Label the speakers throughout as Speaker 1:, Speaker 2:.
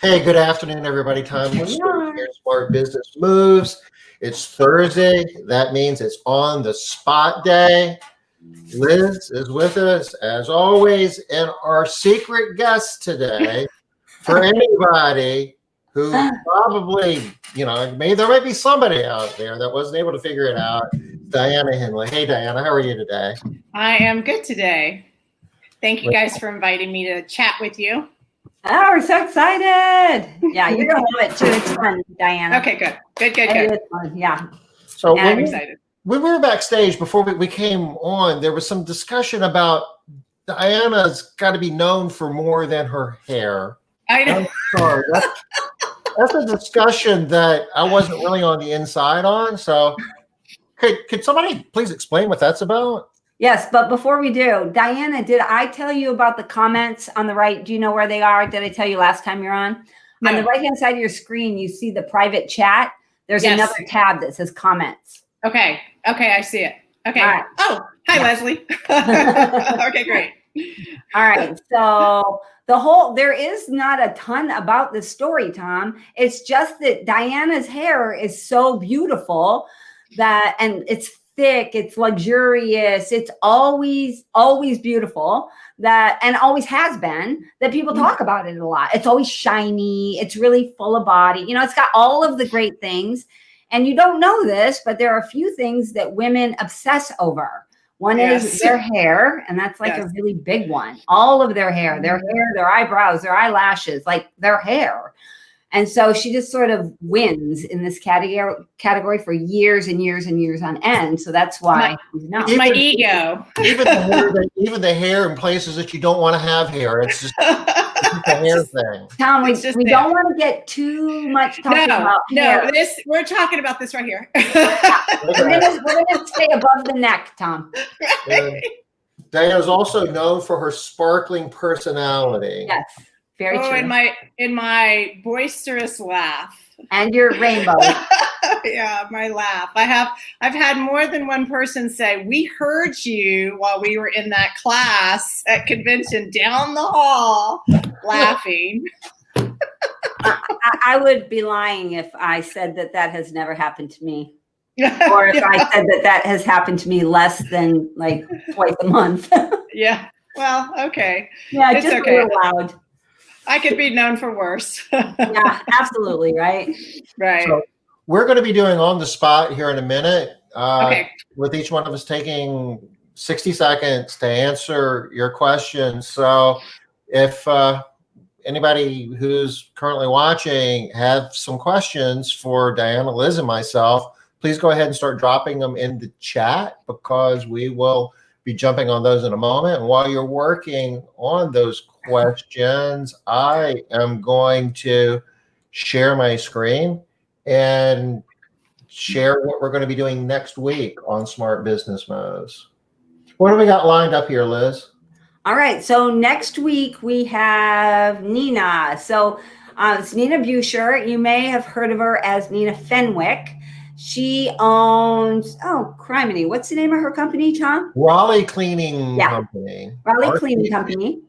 Speaker 1: Hey, good afternoon, everybody. Time to start here. Smart Business Moves. It's Thursday. That means it's on the spot day. Liz is with us as always, and our secret guest today. For anybody who probably, there might be somebody out there that wasn't able to figure it out. Diana Henley. Hey, Diana, how are you today?
Speaker 2: I am good today. Thank you guys for inviting me to chat with you.
Speaker 3: Oh, we're so excited. Yeah, you're going to love it too. It's fun, Diana.
Speaker 2: Okay, good. Good.
Speaker 3: It's fun. Yeah.
Speaker 1: So
Speaker 2: I'm excited.
Speaker 1: When we were backstage before we came on, there was some discussion about Diana's got to be known for more than her hair.
Speaker 2: I know.
Speaker 1: I'm sorry. That's a discussion that I wasn't really on the inside on. So could somebody please explain what that's about?
Speaker 3: Yes, but before we do, Diana, did I tell you about the comments on the right? Do you know where they are? Did I tell you last time you're on? No. On the right-hand side of your screen, you see the private chat. There's another tab that says comments.
Speaker 2: Okay, I see it. Okay. Right. Oh, hi, Leslie. Okay, great.
Speaker 3: All right, so there is not a ton about this story, Tom. It's just that Diana's hair is so beautiful and it's thick, it's luxurious, it's always beautiful, and always has been, that people talk about it a lot. It's always shiny, it's really full of body, it's got all of the great things. And you don't know this, but there are a few things that women obsess over. One is their hair, and that's like a really big one. All of their hair, their eyebrows, their eyelashes, like their hair. And so she just sort of wins in this category for years and years and years on end. So that's why
Speaker 2: it's my ego.
Speaker 1: Even the hair in places that you don't want to have hair. It's just a hair thing.
Speaker 3: Tom, we don't want to get too much talking about hair.
Speaker 2: No, we're talking about this right here.
Speaker 3: We're gonna stay above the neck, Tom.
Speaker 1: Diana is also known for her sparkling personality.
Speaker 3: Yes. Very true.
Speaker 2: In my boisterous laugh.
Speaker 3: And your rainbow.
Speaker 2: Yeah, my laugh. I've had more than one person say, we heard you while we were in that class at convention down the hall laughing.
Speaker 3: I would be lying if I said that has never happened to me. Or if I said that has happened to me less than like twice a month.
Speaker 2: Yeah. Well, okay.
Speaker 3: Yeah, it's just okay. Loud.
Speaker 2: I could be known for worse.
Speaker 3: Yeah, absolutely. Right.
Speaker 2: Right.
Speaker 1: So we're going to be doing on the spot here in a minute. With each one of us taking 60 seconds to answer your questions. So if anybody who's currently watching have some questions for Diana, Liz, and myself, please go ahead and start dropping them in the chat, because we will be jumping on those in a moment. And while you're working on those questions, I am going to share my screen and share what we're going to be doing next week on Smart Business Moves. What do we got lined up here, Liz?
Speaker 3: All right. So next week we have Nina. So it's Nina Buscher. You may have heard of her as Nina Fenwick. She owns, criminy, what's the name of her company, Tom?
Speaker 1: Raleigh Cleaning Company.
Speaker 3: Raleigh Cleaning Company.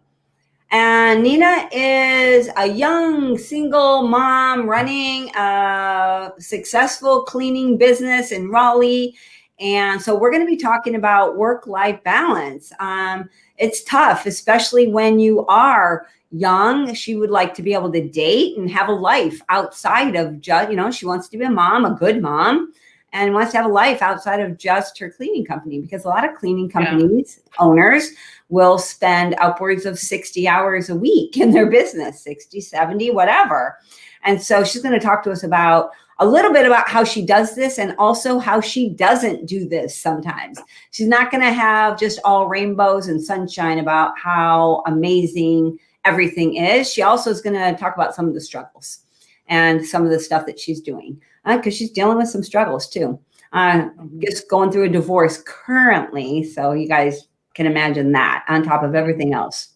Speaker 3: And Nina is a young single mom running a successful cleaning business in Raleigh. And so we're going to be talking about work-life balance. It's tough, especially when you are young. She would like to be able to date and have a life outside of just, she wants to be a mom, a good mom, and wants to have a life outside of just her cleaning company, because a lot of cleaning companies, owners, will spend upwards of 60 hours a week in their business, 60, 70, whatever. And so she's going to talk to us about a little bit about how she does this, and also how she doesn't do this sometimes. She's not going to have just all rainbows and sunshine about how amazing everything is. She also is going to talk about some of the struggles and some of the stuff that she's doing, because she's dealing with some struggles too. Just going through a divorce currently. So you guys can imagine that on top of everything else.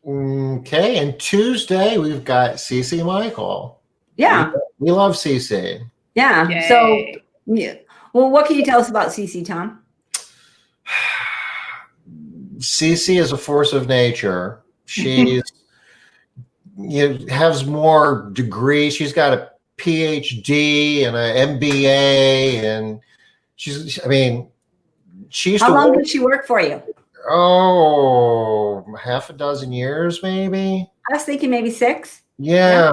Speaker 1: Okay. And Tuesday we've got Cece Michael.
Speaker 3: Yeah.
Speaker 1: We love Cece.
Speaker 3: Yeah. Yay. So, well, what can you tell us about Cece, Tom?
Speaker 1: Cece is a force of nature. She's has more degrees. She's got a PhD and an MBA, and she used
Speaker 3: How
Speaker 1: to
Speaker 3: long
Speaker 1: work,
Speaker 3: did she work for you?
Speaker 1: half a dozen years, maybe.
Speaker 3: I was thinking maybe 6.
Speaker 1: Yeah.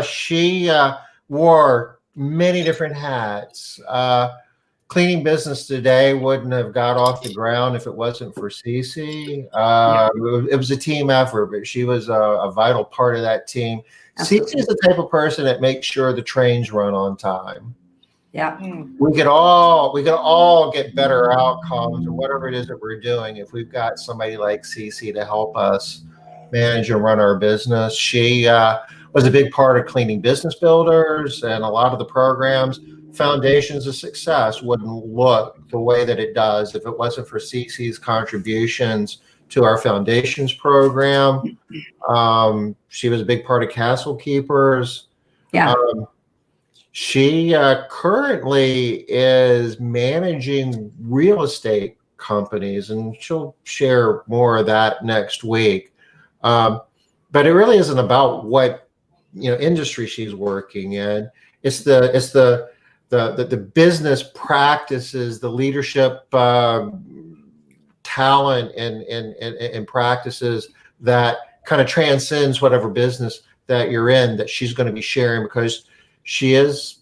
Speaker 1: She wore many different hats. Cleaning business today wouldn't have got off the ground if it wasn't for Cece. It was a team effort, but she was a vital part of that team. Cece is the type of person that makes sure the trains run on time.
Speaker 3: Yeah.
Speaker 1: We could all get better outcomes or whatever it is that we're doing if we've got somebody like Cece to help us manage and run our business. She was a big part of Cleaning Business Builders, and a lot of the programs. Foundations of Success wouldn't look the way that it does if it wasn't for Cece's contributions to our foundations program. She was a big part of Castle Keepers.
Speaker 3: Yeah.
Speaker 1: She currently is managing real estate companies, and she'll share more of that next week. But it really isn't about what industry she's working in. It's the business practices, the leadership talent and practices that kind of transcends whatever business that you're in, that she's going to be sharing, because she is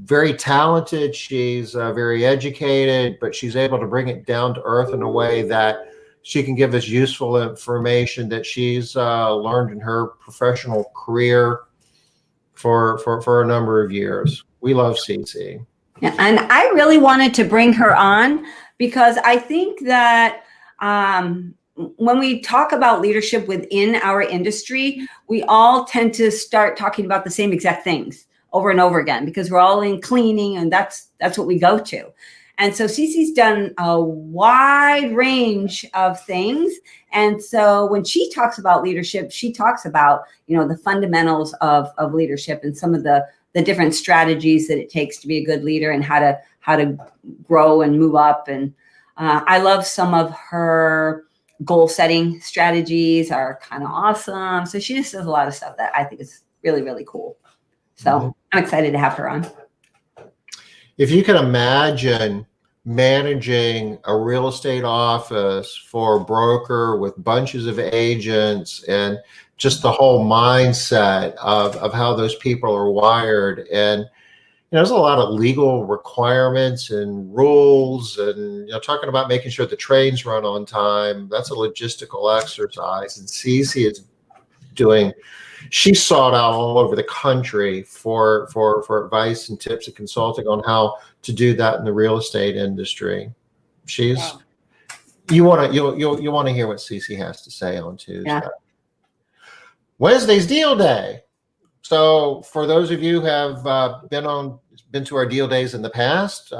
Speaker 1: very talented. She's very educated, but she's able to bring it down to earth in a way that she can give us useful information that she's learned in her professional career for a number of years. We love Cece.
Speaker 3: Yeah, and I really wanted to bring her on because I think that when we talk about leadership within our industry, we all tend to start talking about the same exact things over and over again because we're all in cleaning, and that's what we go to. And so Cece's done a wide range of things. And so when she talks about leadership, she talks about, the fundamentals of leadership and some of the different strategies that it takes to be a good leader and how to grow and move up. And I love some of her goal setting strategies are kind of awesome. So she just does a lot of stuff that I think is really, really cool. So I'm excited to have her on.
Speaker 1: If you can imagine managing a real estate office for a broker with bunches of agents and just the whole mindset of how those people are wired, and there's a lot of legal requirements and rules, and talking about making sure the trains run on time, that's a logistical exercise. And Cece is she's sought out all over the country for advice and tips and consulting on how to do that in the real estate industry. You want to hear what Cece has to say on Tuesday. Yeah. Wednesday's deal day. So for those of you who have been to our deal days in the past,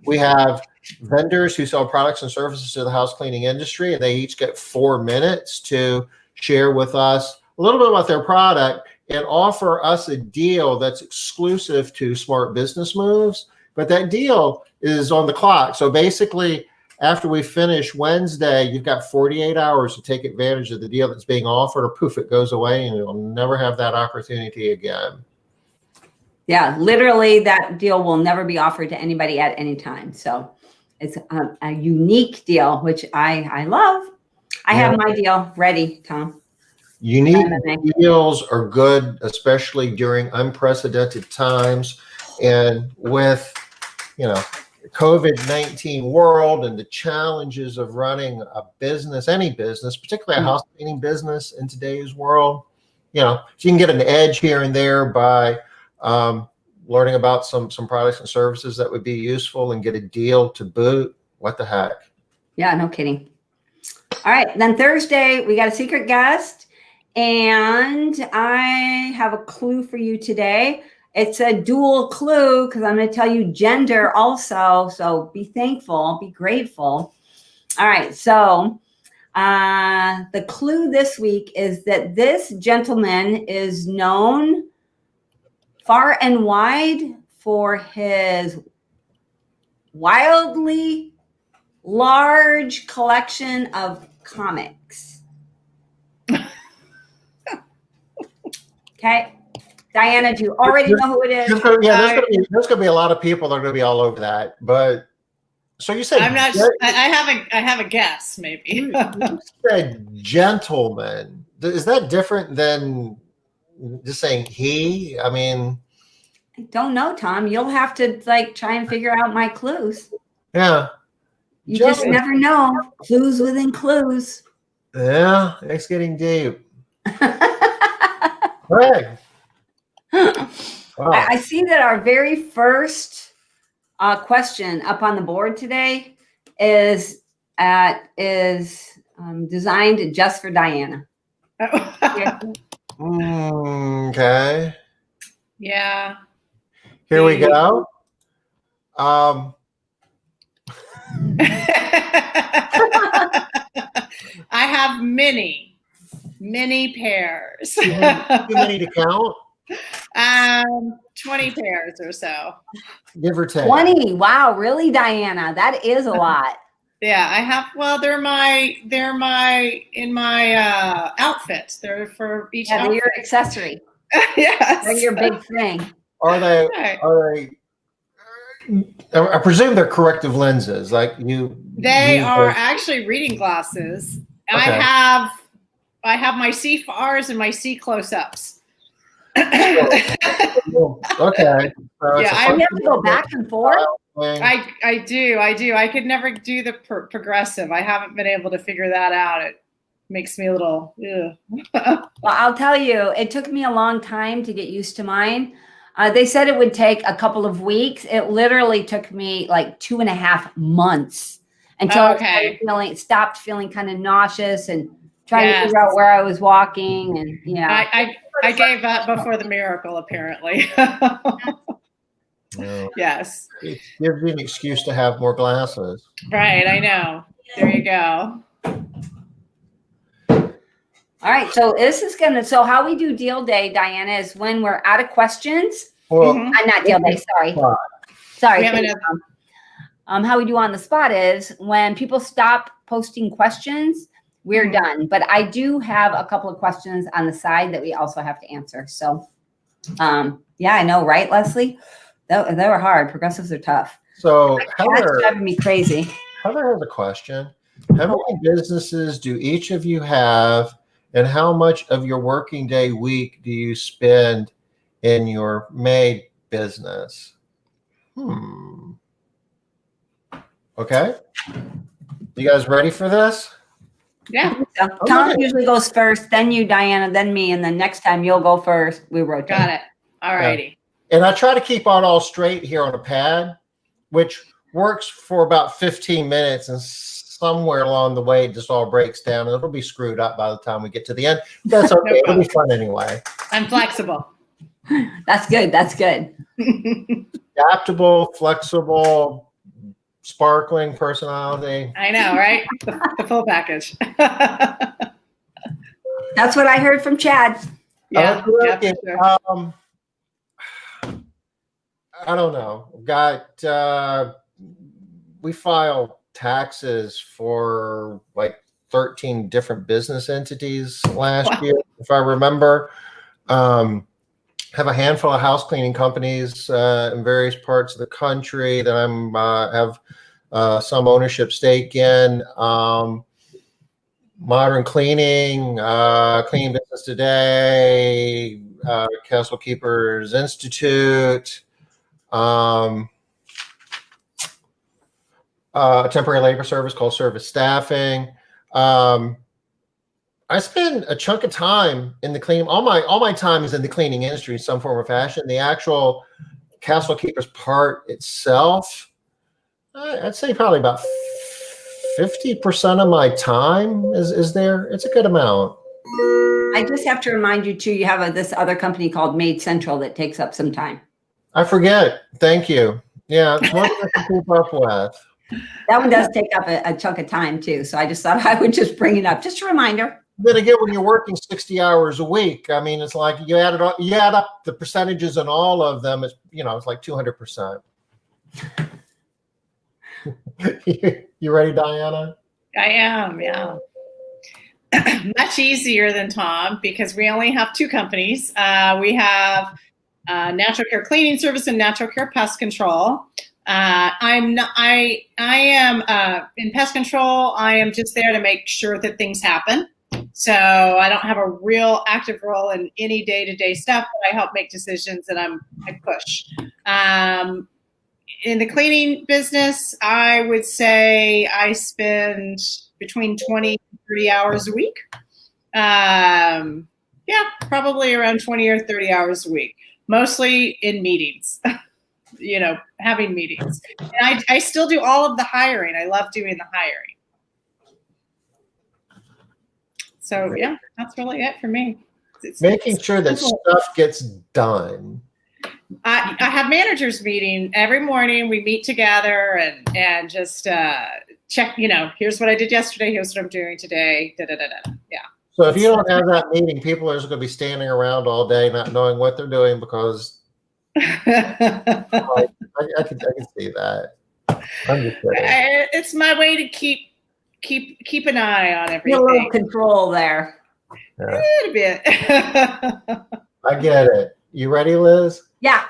Speaker 1: we have vendors who sell products and services to the house cleaning industry, and they each get 4 minutes to share with us a little bit about their product and offer us a deal that's exclusive to Smart Business Moves. But that deal is on the clock. So basically, after we finish Wednesday, you've got 48 hours to take advantage of the deal that's being offered, or poof, it goes away and you'll never have that opportunity again. Yeah,
Speaker 3: literally that deal will never be offered to anybody at any time. So it's a unique deal, which I love. I have my deal ready, Tom.
Speaker 1: Unique deals are good, especially during unprecedented times. And with, COVID-19 world and the challenges of running a business, any business, particularly a house cleaning business in today's world, so you can get an edge here and there by learning about some products and services that would be useful and get a deal to boot. What the heck?
Speaker 3: Yeah, no kidding. All right, then Thursday, we got a secret guest, and I have a clue for you today. It's a dual clue because I'm going to tell you gender also. So be thankful, be grateful. All right. So the clue this week is that this gentleman is known far and wide for his wildly large collection of comics. Okay. Diana, do you already know who it is?
Speaker 1: There's going to be a lot of people that are going to be all over that. But so you said
Speaker 2: I'm not. I have a guess, maybe.
Speaker 1: You said gentleman. Is that different than just saying he? I mean,
Speaker 3: I don't know, Tom. You'll have to like try and figure out my clues.
Speaker 1: yeah.
Speaker 3: You just never know. Clues within clues.
Speaker 1: Yeah, it's getting deep. Greg. Wow.
Speaker 3: I see that our very first question up on the board today is designed just for Diana.
Speaker 1: Okay.
Speaker 2: Yeah.
Speaker 1: Here we go.
Speaker 2: I have many pairs.
Speaker 1: Too many to count?
Speaker 2: 20 pairs or so.
Speaker 1: Give or take.
Speaker 3: 20. Wow, really, Diana? That is a lot.
Speaker 2: Yeah, I have. Well, they're in my outfit. They're for each.
Speaker 3: Yeah, they're your accessory.
Speaker 2: Yes.
Speaker 3: They're your big thing.
Speaker 1: Are they? I presume they're corrective lenses, like you.
Speaker 2: They are actually reading glasses. Okay. I have my C FARs and my C close-ups.
Speaker 1: Okay.
Speaker 3: Yeah, I have to go back and forth.
Speaker 2: I do. I could never do the progressive. I haven't been able to figure that out. It makes me a little.
Speaker 3: Well, I'll tell you, it took me a long time to get used to mine. They said it would take a couple of weeks. It literally took me like 2.5 months until I stopped feeling kind of nauseous and trying to figure out where I was walking. And
Speaker 2: I gave up before the miracle, apparently. Yes.
Speaker 1: It gives you an excuse to have more glasses.
Speaker 2: Right, I know. There you go.
Speaker 3: All right, so so how we do deal day, Diana, is when we're out of questions.
Speaker 1: Well,
Speaker 3: not deal day, sorry. How we do on the spot is when people stop posting questions, we're done. But I do have a couple of questions on the side that we also have to answer. So, yeah, I know, right, Leslie? They were hard. Progressives are tough.
Speaker 1: So
Speaker 3: Heather, that's driving me crazy.
Speaker 1: Heather has a question. How many businesses do each of you have, and how much of your working day week do you spend in your maid business? Okay. You guys ready for this?
Speaker 2: Yeah.
Speaker 3: Tom usually goes first, then you, Diana, then me, and then next time you'll go first. We rotate.
Speaker 2: Got it. All righty.
Speaker 1: Yeah. And I try to keep it all straight here on a pad, which works for about 15 minutes, and somewhere along the way it just all breaks down, and it'll be screwed up by the time we get to the end. That's okay. It'll be fun anyway.
Speaker 2: I'm flexible.
Speaker 3: That's good. That's good.
Speaker 1: Adaptable, flexible, sparkling personality.
Speaker 2: I know, right? The full package.
Speaker 3: That's what I heard from Chad.
Speaker 2: Yeah.
Speaker 1: I don't know. We file taxes for like 13 different business entities last year, if I remember. Have a handful of house cleaning companies in various parts of the country that I'm have some ownership stake in. Modern Cleaning, Cleaning Business Today, Castle Keepers Institute, a temporary labor service called Service Staffing. I spend a chunk of time in the cleaning. All my time is in the cleaning industry in some form or fashion. The actual Castle Keepers part itself, I'd say probably about 50% of my time is there. It's a good amount.
Speaker 3: I just have to remind you too, you have this other company called Maid Central that takes up some time.
Speaker 1: I forget. Thank you. Yeah, it's one I can keep up with.
Speaker 3: That one does take up a chunk of time too. So I just thought I would just bring it up. Just a reminder.
Speaker 1: Then again, when you're working 60 hours a week, I mean, it's like you add up the percentages in all of them. It's like 200%. You ready, Diana?
Speaker 2: I am. Yeah. much easier than Tom because we only have 2 companies. We have Natural Care Cleaning Service and Natural Care Pest Control. I am in pest control. I am just there to make sure that things happen. So I don't have a real active role in any day-to-day stuff, but I help make decisions and I push. In the cleaning business, I would say I spend between 20 and 30 hours a week. Yeah, probably around 20 or 30 hours a week, mostly in meetings. Having meetings. And I still do all of the hiring. I love doing the hiring. So yeah, that's really it for me. It's
Speaker 1: making sure that stuff gets done.
Speaker 2: I have managers meeting every morning. We meet together and just check, here's what I did yesterday. Here's what I'm doing today. Da, da, da, da. Yeah.
Speaker 1: So if you don't have that meeting, people are just going to be standing around all day, not knowing what they're doing because I can see that. I'm just kidding.
Speaker 2: It's my way to keep an eye on everything.
Speaker 3: A little control there.
Speaker 2: Yeah. A little bit.
Speaker 1: I get it. You ready, Liz?
Speaker 3: Yeah.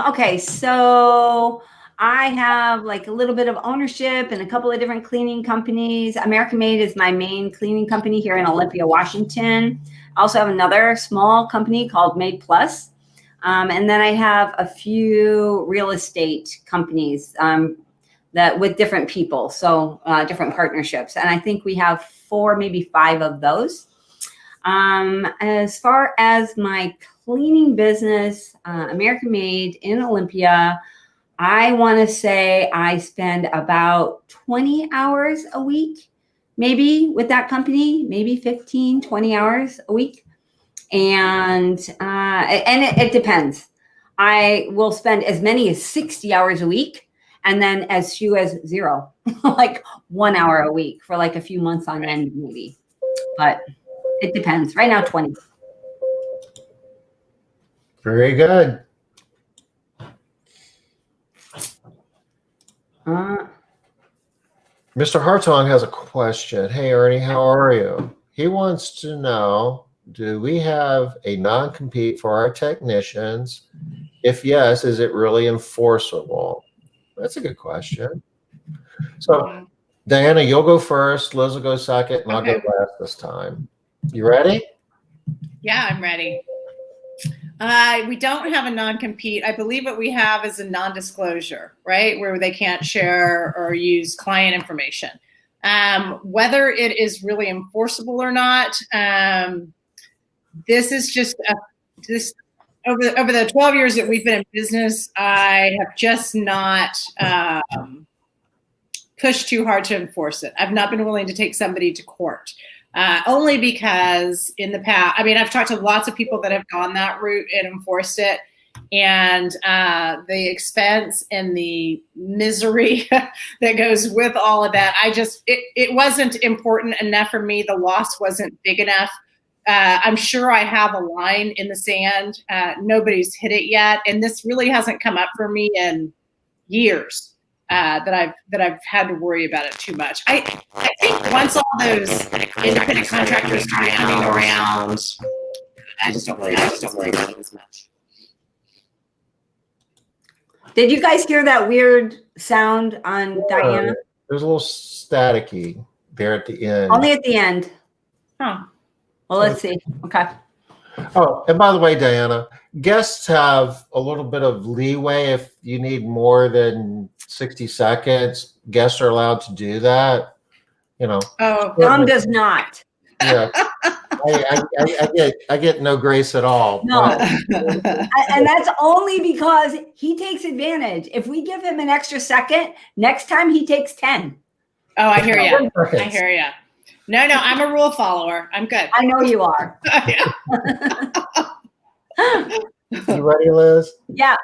Speaker 3: Okay, so I have like a little bit of ownership in a couple of different cleaning companies. American Made is my main cleaning company here in Olympia, Washington. I also have another small company called Made Plus. And then I have a few real estate companies that with different people, so different partnerships. And I think we have 4, maybe 5 of those. As far as my cleaning business, American Made in Olympia, I want to say I spend about 20 hours a week, maybe with that company, maybe 15, 20 hours a week. And it depends. I will spend as many as 60 hours a week and then as few as 0, like 1 hour a week for like a few months on end maybe. But it depends. Right now, 20.
Speaker 1: Very good. Mr. Hartong has a question. Hey, Ernie, how are you? He wants to know, do we have a non-compete for our technicians? If yes, is it really enforceable? That's a good question. So, Diana, you'll go first. Liz will go second, and I'll go last this time. You ready?
Speaker 2: Yeah, I'm ready. We don't have a non-compete. I believe what we have is a non-disclosure, right? Where they can't share or use client information. Whether it is really enforceable or not, this is just over the 12 years that we've been in business, I have just not pushed too hard to enforce it. I've not been willing to take somebody to court. Only because in the past, I've talked to lots of people that have gone that route and enforced it, and the expense and the misery that goes with all of that, it wasn't important enough for me. The loss wasn't big enough. I'm sure I have a line in the sand. Nobody's hit it yet, and this really hasn't come up for me in years. That I've had to worry about it too much. I think once all those independent contractors start coming around, I just don't worry about it as much.
Speaker 3: Did you guys hear that weird sound on Diana?
Speaker 1: There's a little staticky there at the end.
Speaker 3: Only at the end.
Speaker 2: Huh.
Speaker 3: Well, let's see. Okay.
Speaker 1: Oh, and by the way, Diana, guests have a little bit of leeway if you need more than 60 seconds. Guests are allowed to do that.
Speaker 2: Oh,
Speaker 3: Tom does not.
Speaker 1: Yeah, I get no grace at all.
Speaker 3: No, and that's only because he takes advantage. If we give him an extra second, next time he takes 10.
Speaker 2: Oh, I hear you. I hear you. No, I'm a rule follower. I'm good.
Speaker 3: I know you are.
Speaker 1: You ready, Liz?
Speaker 3: Yeah.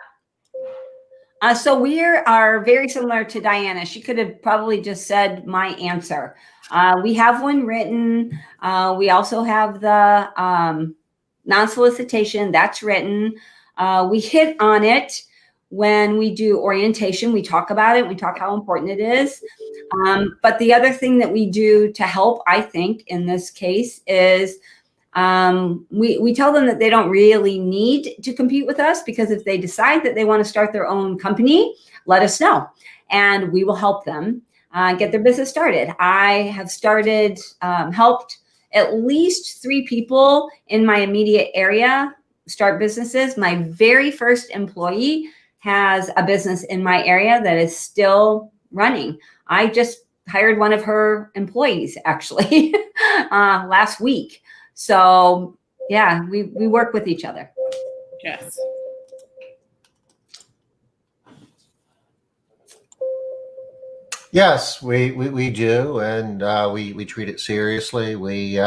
Speaker 3: So we are very similar to Diana. She could have probably just said my answer. We have one written. We also have the non-solicitation that's written. We hit on it when we do orientation, we talk about it. We talk how important it is. But the other thing that we do to help, I think, in this case is we tell them that they don't really need to compete with us, because if they decide that they want to start their own company, let us know and we will help them get their business started. I have helped at least 3 people in my immediate area start businesses. My very first employee has a business in my area that is still running. I just hired one of her employees actually last week. So yeah, we work with each other.
Speaker 2: Yes.
Speaker 1: Yes, we do, and we treat it seriously. We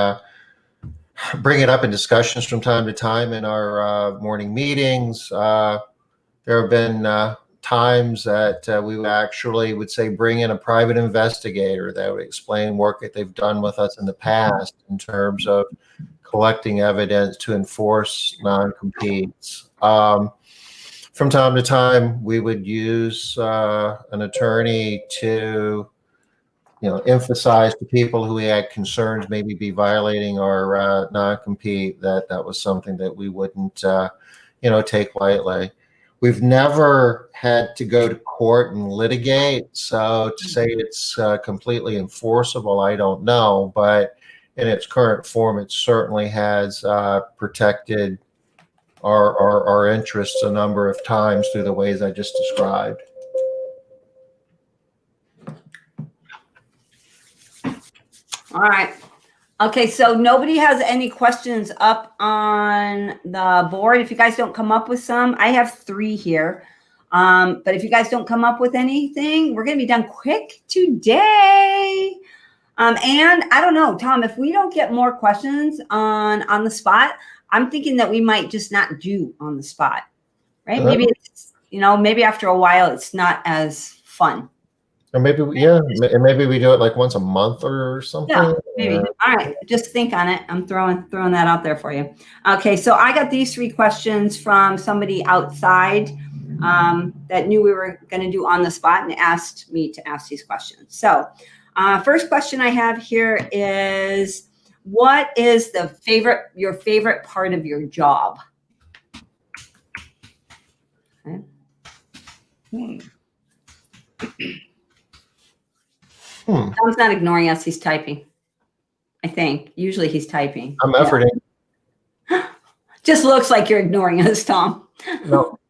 Speaker 1: bring it up in discussions from time to time in our morning meetings. There have been times that we actually would say bring in a private investigator that would explain work that they've done with us in the past in terms of collecting evidence to enforce non-competes. From time to time, we would use an attorney to, emphasize to people who we had concerns maybe be violating our non-compete that was something that we wouldn't, take lightly. We've never had to go to court and litigate, so to say it's completely enforceable, I don't know, but in its current form, it certainly has protected our interests a number of times through the ways I just described.
Speaker 3: All right. Okay, so nobody has any questions up on the board. If you guys don't come up with some, I have 3 here. But if you guys don't come up with anything, we're going to be done quick today. And I don't know, Tom, if we don't get more questions on the spot, I'm thinking that we might just not do on the spot, right? Maybe it's, maybe after a while, it's not as fun.
Speaker 1: Or maybe, maybe we do it like once a month or something.
Speaker 3: Yeah, maybe. All right, just think on it. I'm throwing that out there for you. Okay, so I got these 3 questions from somebody outside that knew we were going to do on the spot and asked me to ask these questions. So first question I have here is, what is your favorite part of your job? Okay. Tom's not ignoring us. He's typing, I think. Usually he's typing.
Speaker 1: I'm efforting.
Speaker 3: Yeah. Just looks like you're ignoring us, Tom.
Speaker 1: No.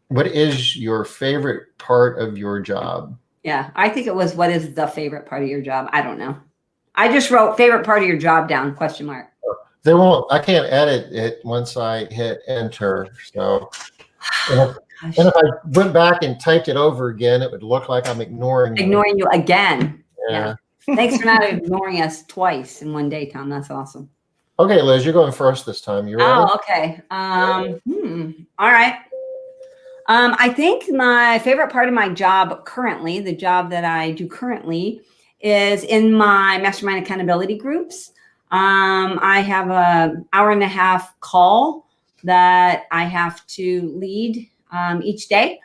Speaker 1: What is your favorite part of your job?
Speaker 3: Yeah, I think it was, what is the favorite part of your job? I don't know. I just wrote favorite part of your job down, question mark.
Speaker 1: They won't, I can't edit it once I hit enter. So and if I went back and typed it over again, it would look like I'm ignoring
Speaker 3: you again.
Speaker 1: Yeah.
Speaker 3: Thanks for not ignoring us twice in one day, Tom. That's awesome.
Speaker 1: Okay, Liz, you're going first this time. You ready?
Speaker 3: Oh, okay. All right. I think my favorite part of my job currently, the job that I do currently, is in my mastermind accountability groups. I have an hour-and-a-half call that I have to lead each day.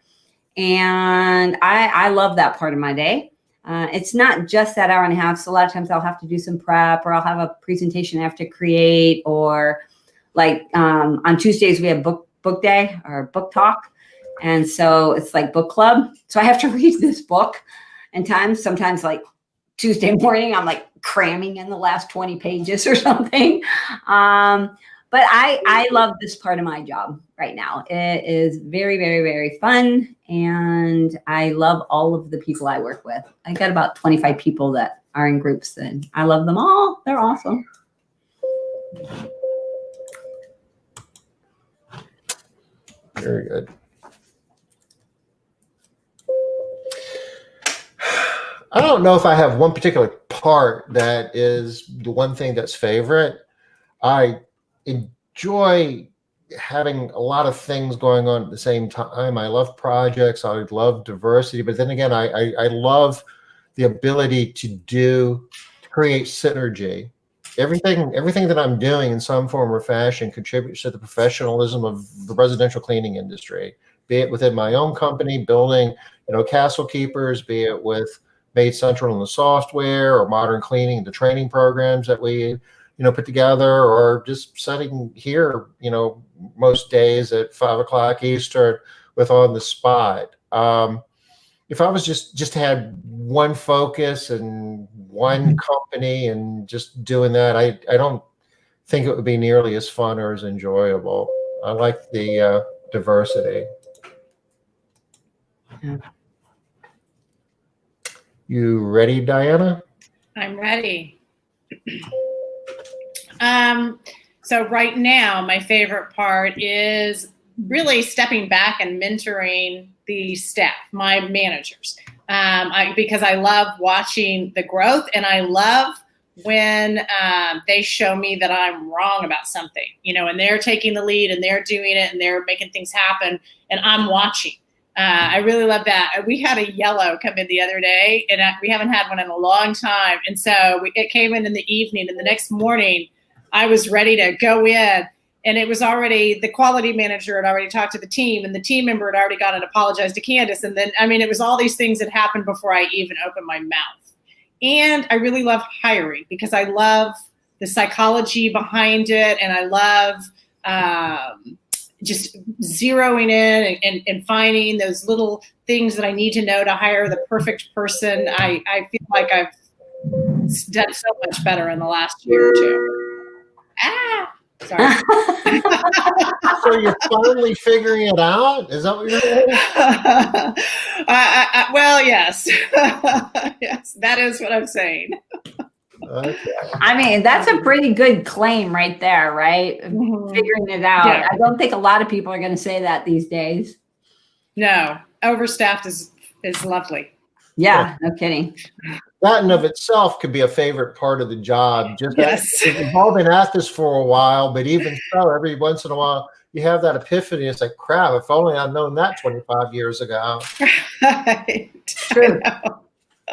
Speaker 3: And I love that part of my day. It's not just that hour and a half. So a lot of times I'll have to do some prep, or I'll have a presentation I have to create, or like on Tuesdays we have book day or book talk. And so it's like book club. So I have to read this book, and sometimes like Tuesday morning, I'm like cramming in the last 20 pages or something. But I love this part of my job right now. It is very, very, very fun. And I love all of the people I work with. I got about 25 people that are in groups, and I love them all. They're awesome.
Speaker 1: Very good. I don't know if I have one particular part that is the one thing that's favorite. I enjoy having a lot of things going on at the same time. I love projects. I love diversity. But then again, I love the ability to create synergy. everything that I'm doing in some form or fashion contributes to the professionalism of the residential cleaning industry, be it within my own company, building, Castle Keepers, be it with Made Central and the software, or Modern Cleaning, the training programs that we, put together, or just sitting here, most days at 5 o'clock Eastern with On the Spot. If I was just had one focus and one company and just doing that, I don't think it would be nearly as fun or as enjoyable. I like the diversity.
Speaker 3: Yeah.
Speaker 1: You ready, Diana?
Speaker 2: I'm ready. So right now, my favorite part is really stepping back and mentoring the staff, my managers, because I love watching the growth, and I love when they show me that I'm wrong about something, and they're taking the lead and they're doing it and they're making things happen, and I'm watching. I really love that. We had a yellow come in the other day, and we haven't had one in a long time. And so it came in the evening, and the next morning I was ready to go in. And it was already, the quality manager had already talked to the team, and the team member had already gone and apologized to Candace. And then, it was all these things that happened before I even opened my mouth. And I really love hiring because I love the psychology behind it. And I love just zeroing in and finding those little things that I need to know to hire the perfect person. I feel like I've done so much better in the last year or two. Sorry.
Speaker 1: So you're finally figuring it out? Is that what you're saying?
Speaker 2: Well, yes. Yes, that is what I'm saying.
Speaker 3: Okay. That's a pretty good claim right there, right? Mm-hmm. Figuring it out. Yeah. I don't think a lot of people are going to say that these days. No,
Speaker 2: overstaffed is lovely.
Speaker 3: Yeah, no kidding.
Speaker 1: That in of itself could be a favorite part of the job. Just
Speaker 2: yes.
Speaker 1: We've all been at this for a while, but even so, every once in a while, you have that epiphany. It's like, crap, if only I'd known that 25 years ago.
Speaker 2: Right.
Speaker 3: True.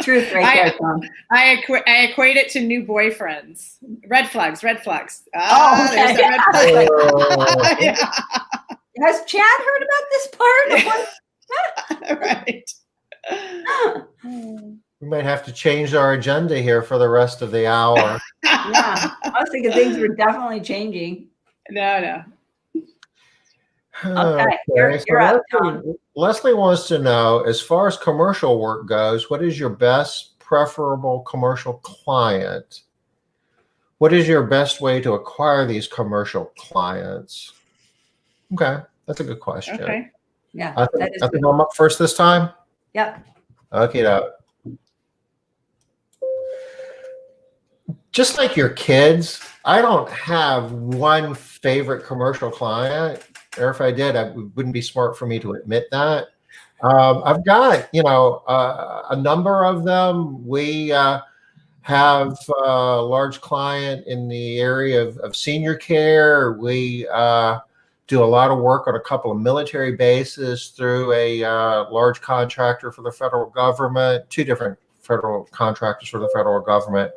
Speaker 3: Truth right there, Tom.
Speaker 2: I equate it to new boyfriends. Red flags.
Speaker 3: Okay.
Speaker 2: There's the red flag.
Speaker 3: Yeah. Has Chad heard about this part?
Speaker 2: Right.
Speaker 1: We might have to change our agenda here for the rest of the hour.
Speaker 3: Yeah, I was thinking things were definitely changing.
Speaker 2: No.
Speaker 3: Okay, you're up, Tom.
Speaker 1: Leslie wants to know, as far as commercial work goes, what is your best preferable commercial client? What is your best way to acquire these commercial clients? Okay, that's a good question.
Speaker 3: Okay. Yeah,
Speaker 1: I think I'm up first this time.
Speaker 3: Yep.
Speaker 1: Okay. Just like your kids, I don't have one favorite commercial client. Or if I did, it wouldn't be smart for me to admit that. I've got, a number of them. We have a large client in the area of senior care. We do a lot of work on a couple of military bases through a large contractor for the federal government, two different federal contractors for the federal government,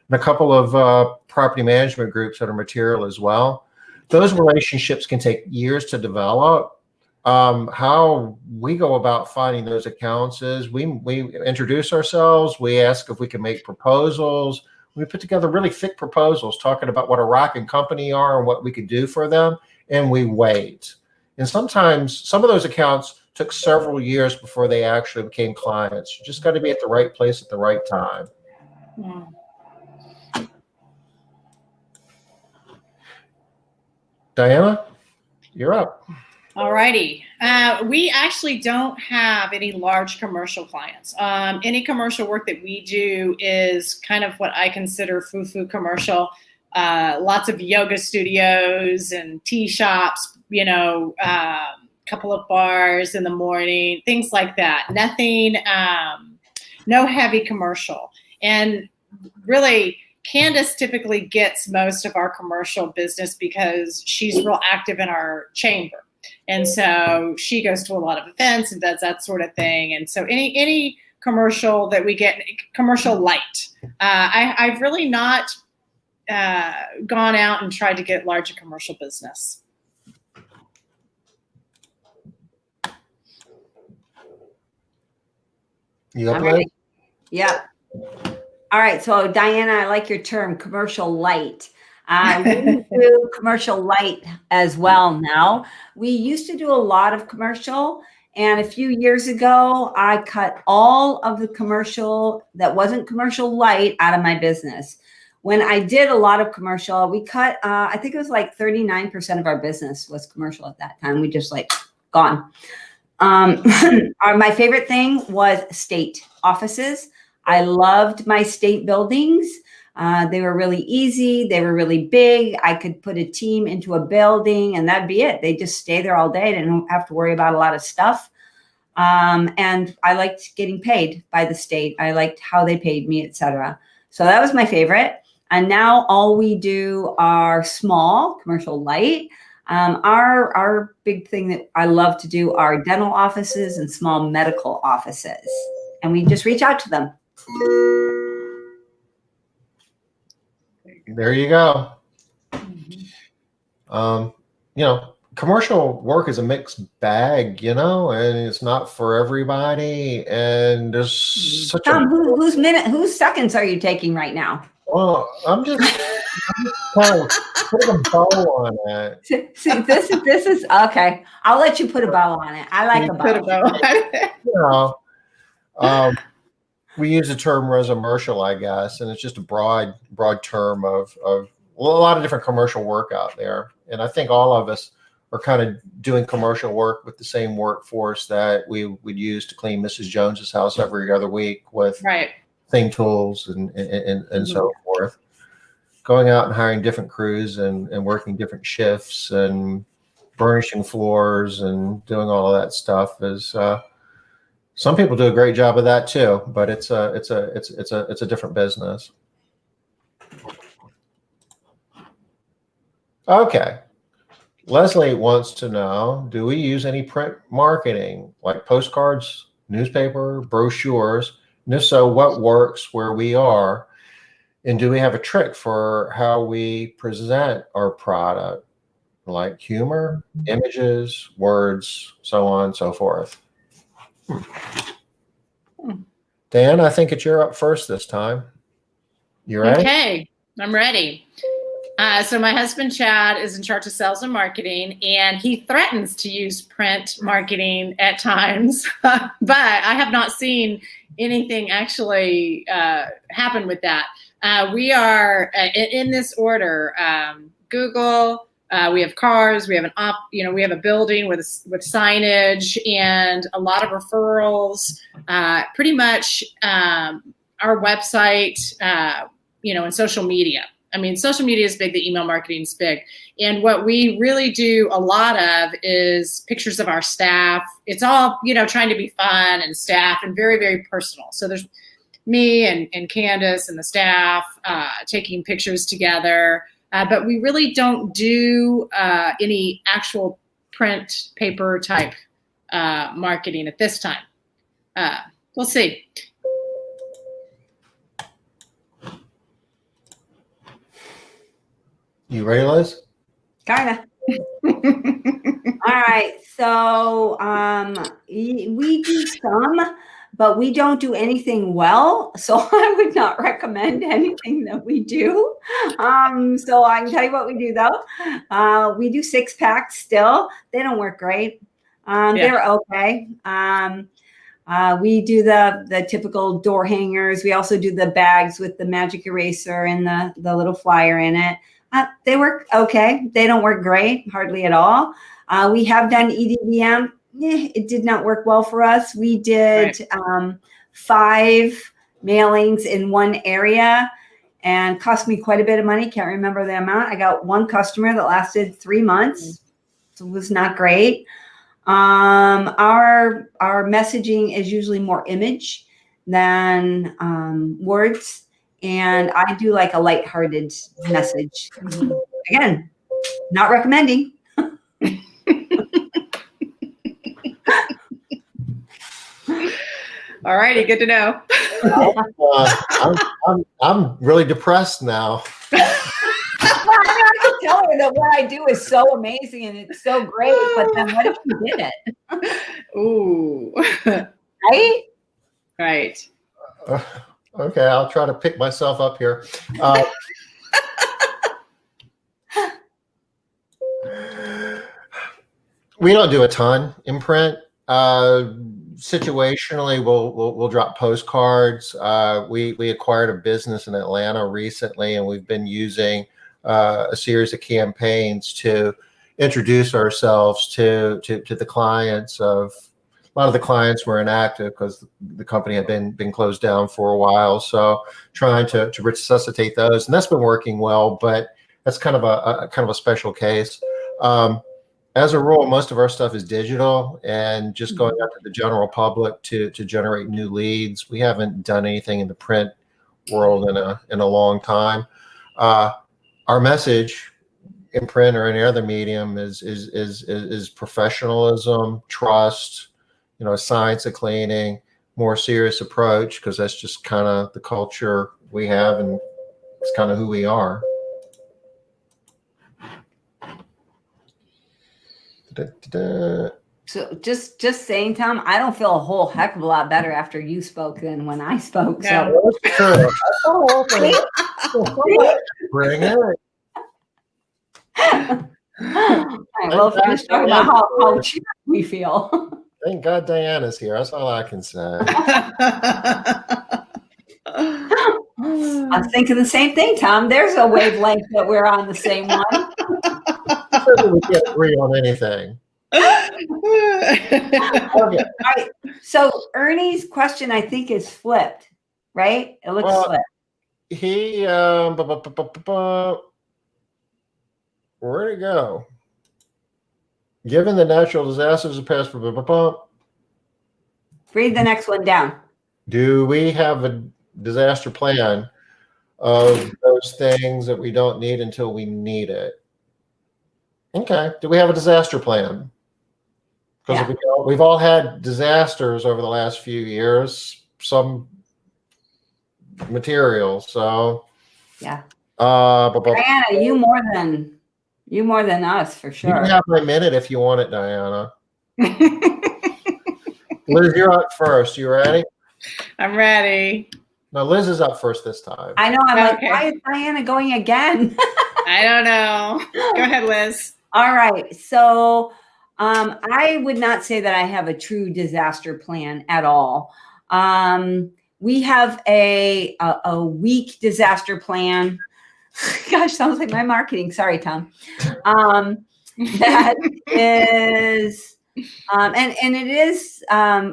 Speaker 1: and a couple of property management groups that are material as well. Those relationships can take years to develop. How we go about finding those accounts is we introduce ourselves. We ask if we can make proposals. We put together really thick proposals talking about what a rocking company are and what we could do for them. And we wait. And sometimes some of those accounts took several years before they actually became clients. You just got to be at the right place at the right time.
Speaker 2: Yeah.
Speaker 1: Diana, you're up.
Speaker 2: All righty. We actually don't have any large commercial clients. Any commercial work that we do is kind of what I consider foo-foo commercial. Lots of yoga studios and tea shops, couple of bars in the morning, things like that. Nothing, no heavy commercial. And really, Candace typically gets most of our commercial business because she's real active in our chamber. And so she goes to a lot of events and does that sort of thing. And so any commercial that we get, commercial light, I've really not gone out and tried to get larger commercial business.
Speaker 1: You up,
Speaker 3: right. Yep. All right. So Diana, I like your term, commercial light. We do commercial light as well now. We used to do a lot of commercial. And a few years ago, I cut all of the commercial that wasn't commercial light out of my business. When I did a lot of commercial, we cut, I think it was like 39% of our business was commercial at that time. We just like gone. My favorite thing was state offices. I loved my state buildings. They were really easy. They were really big. I could put a team into a building and that'd be it. They just stay there all day. They didn't have to worry about a lot of stuff. And I liked getting paid by the state. I liked how they paid me, etc. So that was my favorite. And now all we do are small, commercial light. Our big thing that I love to do are dental offices and small medical offices. And we just reach out to them.
Speaker 1: There you go. Commercial work is a mixed bag, and it's not for everybody. And there's such
Speaker 3: Tom, whose seconds are you taking right now?
Speaker 1: Well, I'm just kind of putting a bow on it.
Speaker 3: See, this is okay. I'll let you put a bow on it. I like a bow.
Speaker 2: Put a bow on it.
Speaker 1: We use the term residential, I guess, and it's just a broad term of a lot of different commercial work out there. And I think all of us are kind of doing commercial work with the same workforce that we would use to clean Mrs. Jones's house every other week with same tools and so forth. Going out and hiring different crews and working different shifts and burnishing floors and doing all of that stuff is some people do a great job of that too, but it's a different business. Okay. Leslie wants to know, do we use any print marketing like postcards, newspaper, brochures? And if so, what works where we are? And do we have a trick for how we present our product, like humor, images, words, so on and so forth? Dan, I think you're up first this time. You ready?
Speaker 2: Okay, I'm ready. So my husband, Chad, is in charge of sales and marketing, and he threatens to use print marketing at times, but I have not seen anything actually happen with that. We are in this order: Google. We have cars. We have we have a building with signage and a lot of referrals. Pretty much our website, and social media. I mean, social media is big. The email marketing is big. And what we really do a lot of is pictures of our staff. It's all, trying to be fun and staff and very, very personal. So there's me and Candace and the staff taking pictures together. But we really don't do any actual print paper type marketing at this time. We'll see.
Speaker 1: You ready, Liz?
Speaker 3: Kinda. All right. So we do some, but we don't do anything well. So I would not recommend anything that we do. So I can tell you what we do though. We do 6-packs still. They don't work great. They're okay. We do the typical door hangers. We also do the bags with the magic eraser and the little flyer in it. They work okay. They don't work great, hardly at all. We have done EDVM. It did not work well for us. We did 5 mailings in one area and cost me quite a bit of money. Can't remember the amount. I got one customer that lasted 3 months. So it was not great. Our messaging is usually more image than words. And I do like a lighthearted message. Again, not recommending.
Speaker 2: All righty, good to know.
Speaker 1: I'm really depressed now.
Speaker 3: tell her that what I do is so amazing and it's so great, but then what if you didn't?
Speaker 2: Ooh.
Speaker 3: Right?
Speaker 2: Right.
Speaker 1: Okay, I'll try to pick myself up here. We don't do a ton in print. Situationally, we'll drop postcards. We acquired a business in Atlanta recently, and we've been using a series of campaigns to introduce ourselves to the clients. Of a lot of the clients were inactive because the company had been closed down for a while. So trying to resuscitate those, and that's been working well. But that's kind of a special case. As a rule, most of our stuff is digital and just going out to the general public to generate new leads. We haven't done anything in the print world in a long time. Our message in print or any other medium is professionalism, trust, science of cleaning, more serious approach, because that's just kind of the culture we have, and it's kind of who we are.
Speaker 3: So just saying, Tom, I don't feel a whole heck of a lot better after you spoke than when I spoke.
Speaker 2: Yeah.
Speaker 3: So
Speaker 1: Bring it.
Speaker 3: All right, we'll finish talking about how cheap we feel.
Speaker 1: Thank God Diana's here. That's all I can say.
Speaker 3: I'm thinking the same thing, Tom. There's a wavelength that we're on the same one.
Speaker 1: We can't agree on anything. Okay.
Speaker 3: All right. So Ernie's question, I think, is flipped, right? It looks flipped.
Speaker 1: He where'd it go? Given the natural disasters of past,
Speaker 3: Read the next one down.
Speaker 1: Do we have a disaster plan of those things that we don't need until we need it? Okay. Do we have a disaster plan? Because we've all had disasters over the last few years, some material. So
Speaker 3: yeah.
Speaker 1: Diana,
Speaker 3: you more than us for sure.
Speaker 1: You can have my minute if you want it, Diana. Liz, you're up first. You ready?
Speaker 2: I'm ready.
Speaker 1: No, Liz is up first this time.
Speaker 3: I know. I'm like, why is Diana going again?
Speaker 2: I don't know. Go ahead, Liz.
Speaker 3: All right. So I would not say that I have a true disaster plan at all. We have a weak disaster plan. Gosh, sounds like my marketing. Sorry, Tom. That is, and it is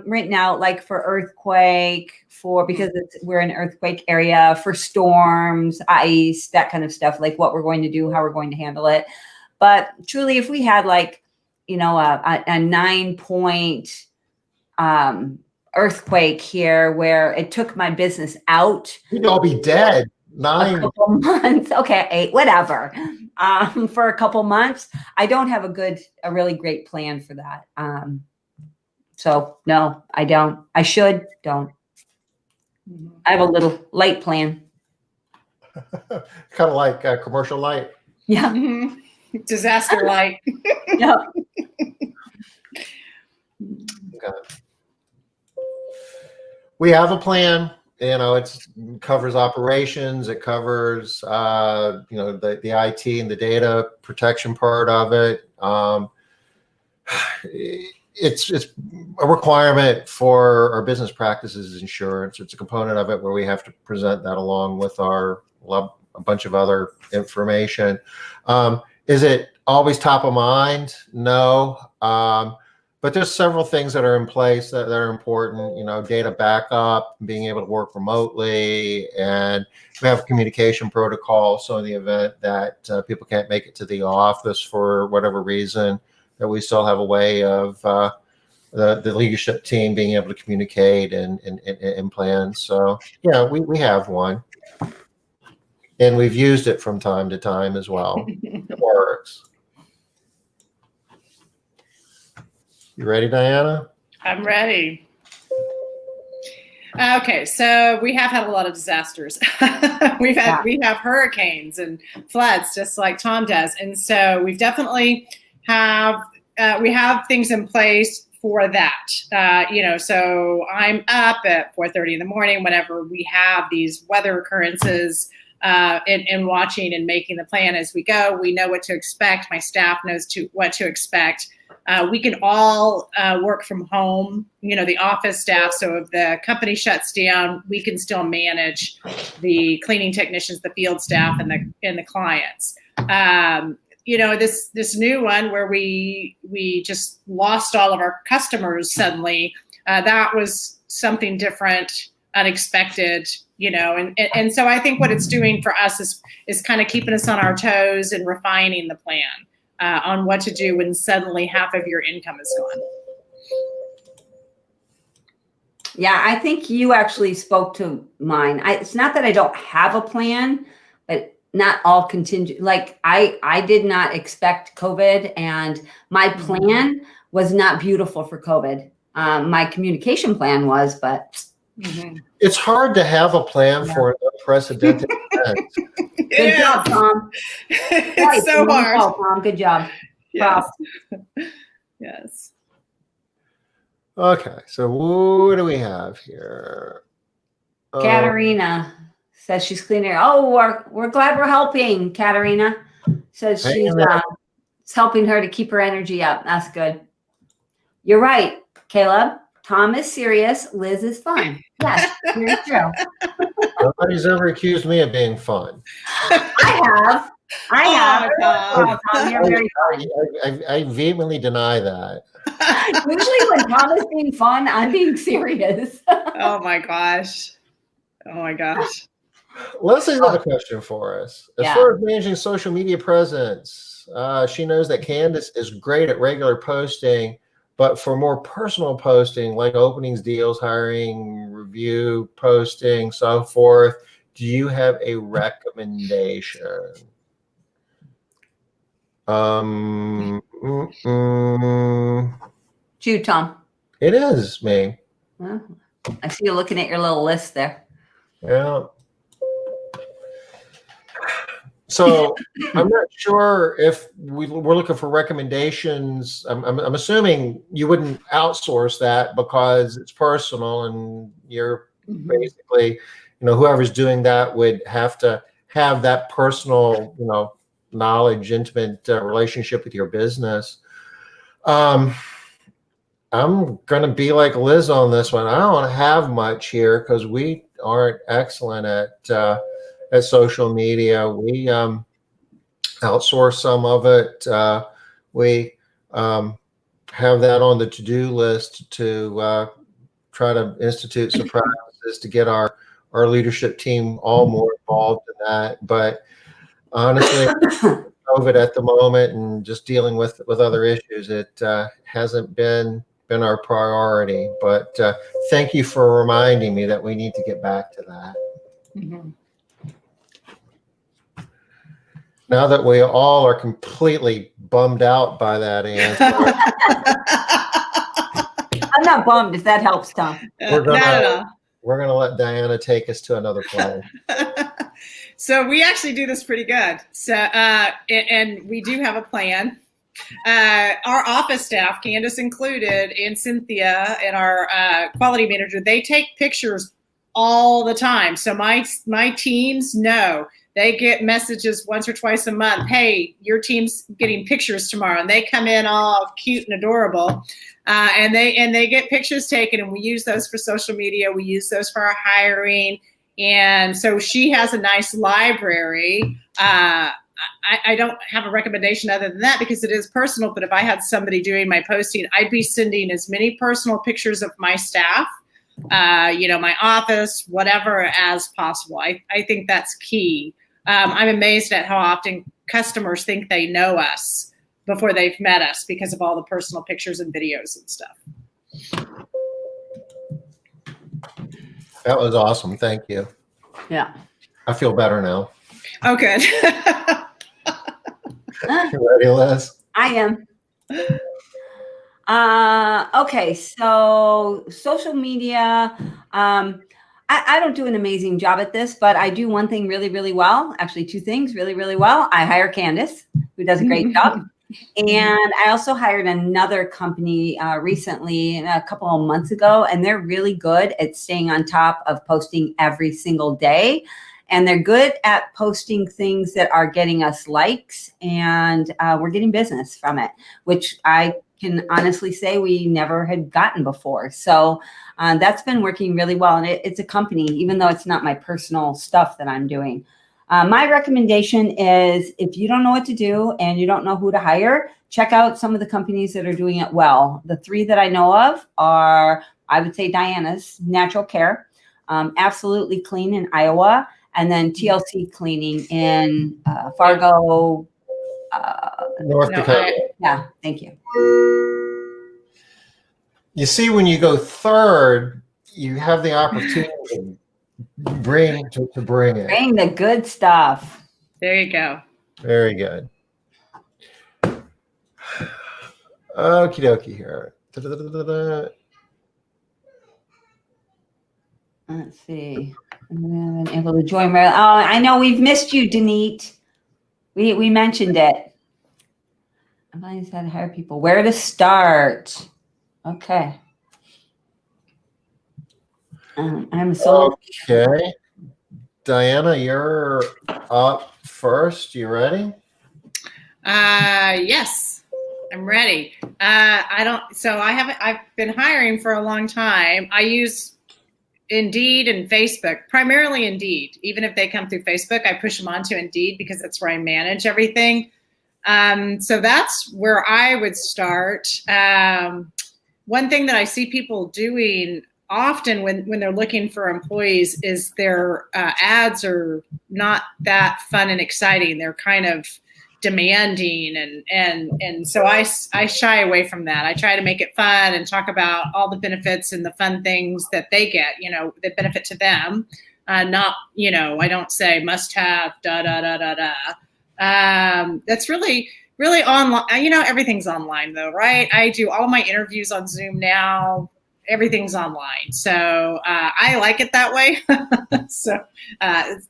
Speaker 3: written out like for earthquake, because we're in an earthquake area, for storms, ice, that kind of stuff, like what we're going to do, how we're going to handle it. But truly, if we had like, a 9-point earthquake here where it took my business out,
Speaker 1: we'd all be dead. 9
Speaker 3: a couple months, okay, 8, whatever. For a couple months, I don't have a really great plan for that. So no, I don't. I don't. I have a little light plan.
Speaker 1: Kind of like commercial light.
Speaker 3: Yeah.
Speaker 2: Disaster light.
Speaker 3: Yeah.
Speaker 1: Okay. We have a plan. It covers operations. It covers, the IT and the data protection part of it. It's a requirement for our business practices insurance. It's a component of it where we have to present that along with a bunch of other information. Is it always top of mind? No. But there's several things that are in place that are important, data backup, being able to work remotely, and we have a communication protocol. So in the event that people can't make it to the office for whatever reason, that we still have a way of the leadership team being able to communicate and plan. So yeah, we have one. And we've used it from time to time as well. It works. You ready, Diana?
Speaker 2: I'm ready. Okay, so we have had a lot of disasters. we have hurricanes and floods, just like Tom does, and so we've definitely we have things in place for that. So I'm up at 4:30 in the morning whenever we have these weather occurrences, and watching and making the plan as we go. We know what to expect. My staff knows what to expect. We can all work from home, the office staff. So if the company shuts down, we can still manage the cleaning technicians, the field staff, and the clients. This new one where we just lost all of our customers suddenly, that was something different, unexpected, and so I think what it's doing for us is kind of keeping us on our toes and refining the plan on what to do when suddenly half of your income is gone.
Speaker 3: Yeah, I think you actually spoke to mine. It's not that I don't have a plan, but not all contingent. Like I did not expect COVID, and my plan was not beautiful for COVID. My communication plan was, but
Speaker 1: it's hard to have a plan for an unprecedented event.
Speaker 3: Good job, Tom.
Speaker 2: It's so hard.
Speaker 3: Tom. Good job.
Speaker 2: Yes. Yes.
Speaker 1: Okay, so what do we have here?
Speaker 3: Katarina says she's cleaning. Oh, we're glad we're helping. Katarina says she's it's helping her to keep her energy up. That's good. You're right, Caleb. Tom is serious. Liz is fun. Yes, very true.
Speaker 1: Nobody's ever accused me of being fun.
Speaker 3: I have. Oh, Tom, you're very fun.
Speaker 1: I vehemently deny that.
Speaker 3: Usually when Tom is being fun, I'm being serious.
Speaker 2: Oh my gosh.
Speaker 1: Leslie's got a question for us. As far as managing social media presence, she knows that Candace is great at regular posting, but for more personal posting, like openings, deals, hiring, review, posting, so forth, do you have a recommendation?
Speaker 3: You, Tom.
Speaker 1: It is me.
Speaker 3: Well, I see you looking at your little list there.
Speaker 1: Yeah. So I'm not sure if we're looking for recommendations. I'm assuming you wouldn't outsource that because it's personal, and you're basically, whoever's doing that would have to have that personal, knowledge, intimate relationship with your business. I'm going to be like Liz on this one. I don't have much here because we aren't excellent at social media. We outsource some of it. We have that on the to-do list to try to institute some practices to get our leadership team all more involved in that. But honestly, COVID at the moment and just dealing with other issues, it hasn't been our priority. But thank you for reminding me that we need to get back to that. Now that we all are completely bummed out by that answer.
Speaker 3: I'm not bummed if that helps, Tom.
Speaker 1: We're gonna let Diana take us to another plan.
Speaker 2: So we actually do this pretty good. So and we do have a plan. Our office staff, Candace included, and Cynthia and our quality manager, they take pictures all the time. So my teams know. They get messages once or twice a month. Hey, your team's getting pictures tomorrow, and they come in all cute and adorable, and they get pictures taken, and we use those for social media. We use those for our hiring, and so she has a nice library. I don't have a recommendation other than that because it is personal. But if I had somebody doing my posting, I'd be sending as many personal pictures of my staff, my office, whatever, as possible. I think that's key. I'm amazed at how often customers think they know us before they've met us because of all the personal pictures and videos and stuff.
Speaker 1: That was awesome. Thank you.
Speaker 3: Yeah.
Speaker 1: I feel better now.
Speaker 2: Oh, good.
Speaker 1: You ready, Liz?
Speaker 3: I am. Okay, so social media, I don't do an amazing job at this, but I do one thing really, really well. Actually, two things really, really well. I hire Candace, who does a great job. And I also hired another company recently, a couple of months ago, and they're really good at staying on top of posting every single day. And they're good at posting things that are getting us likes, and we're getting business from it, which I can honestly say we never had gotten before. So that's been working really well. And it's a company, even though it's not my personal stuff that I'm doing. My recommendation is if you don't know what to do and you don't know who to hire, check out some of the companies that are doing it well. The three that I know of are, I would say, Diana's Natural Care, Absolutely Clean in Iowa, and then TLC Cleaning in Fargo,
Speaker 1: North Dakota.
Speaker 3: Yeah, thank you.
Speaker 1: You see, when you go third, you have the opportunity to bring it.
Speaker 3: Bring the good stuff.
Speaker 2: There you go.
Speaker 1: Very good. Okie dokie here.
Speaker 3: Let's see. I'm able to join. Oh, I know we've missed you, Denise. We mentioned it. I've always had to hire people. Where to start? Okay. I'm so
Speaker 1: okay. Diana, you're up first. You ready?
Speaker 2: Yes, I'm ready. I've been hiring for a long time. I use Indeed and Facebook, primarily Indeed. Even if they come through Facebook, I push them onto Indeed because that's where I manage everything. So that's where I would start. One thing that I see people doing often when they're looking for employees is their ads are not that fun and exciting. They're kind of demanding, and so I shy away from that. I try to make it fun and talk about all the benefits and the fun things that they get, that benefit to them. Not, I don't say must have da da da da da. That's really online. Everything's online though, right? I do all my interviews on Zoom now. Everything's online, so I like it that way. So